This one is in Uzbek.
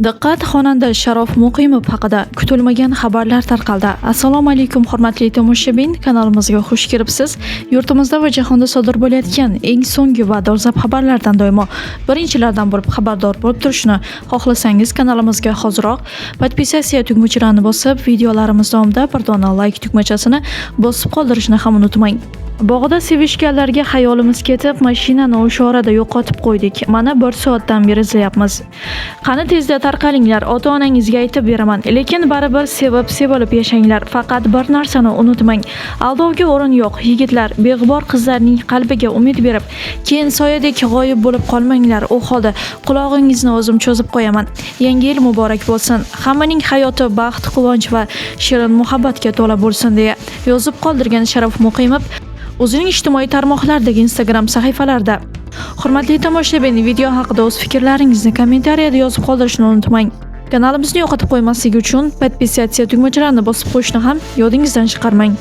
Diqqat, xonanda Sharof Muqimov haqida kutilmagan xabarlar tarqaldi. Assalomu alaykum hurmatli tomoshabin, kanalimizga xush kelibsiz. Yurtimizda va jahonda sodir bo'layotgan eng so'nggi va dolzarb xabarlardan doimo birinchilardan bo'lib xabardor bo'lib turishni xohlasangiz, kanalimizga hoziroq podpisatsiya tugmachalarini bosib, videolarimiz davomida bir dona like tugmachasini bosib qoldirishni ham unutmang. Bog'da sevishganlarga xayolimiz ketib, mashinani o'sha orada yo'qotib qo'ydik. Mana 1 soatdan beri izlayapmiz. Qani tezda tarqalinglar, ota-onangizga aytib beraman. Lekin baribir sevilib yashanglar. Faqat bir narsani unutmang. Aldovga o'rin yo'q. Yigitlar, beg'ubor qizlarning qalbiga umid berib, keyin soyadek g'oyib bo'lib qolmanglar. U holda qulog'ingizni o'zim cho'zib qo'yaman. Yangi yil muborak bo'lsin. Hammaning hayoti baxt, quvonch va shirin muhabbatga to'la bo'lsin deya yozib qoldirgan Sharof Muqimov o'zining ijtimoiy tarmoqlardagi Instagram sahifalarida. Hurmatli tomoshabin, video haqida o'z fikrlaringizni kommentariyada yozib qoldirishni unutmang. Kanalimizni yo'qotib qo'ymaslik uchun podpisatsiya tugmachalarini bosib qo'yishni ham yodingizdan chiqarmang.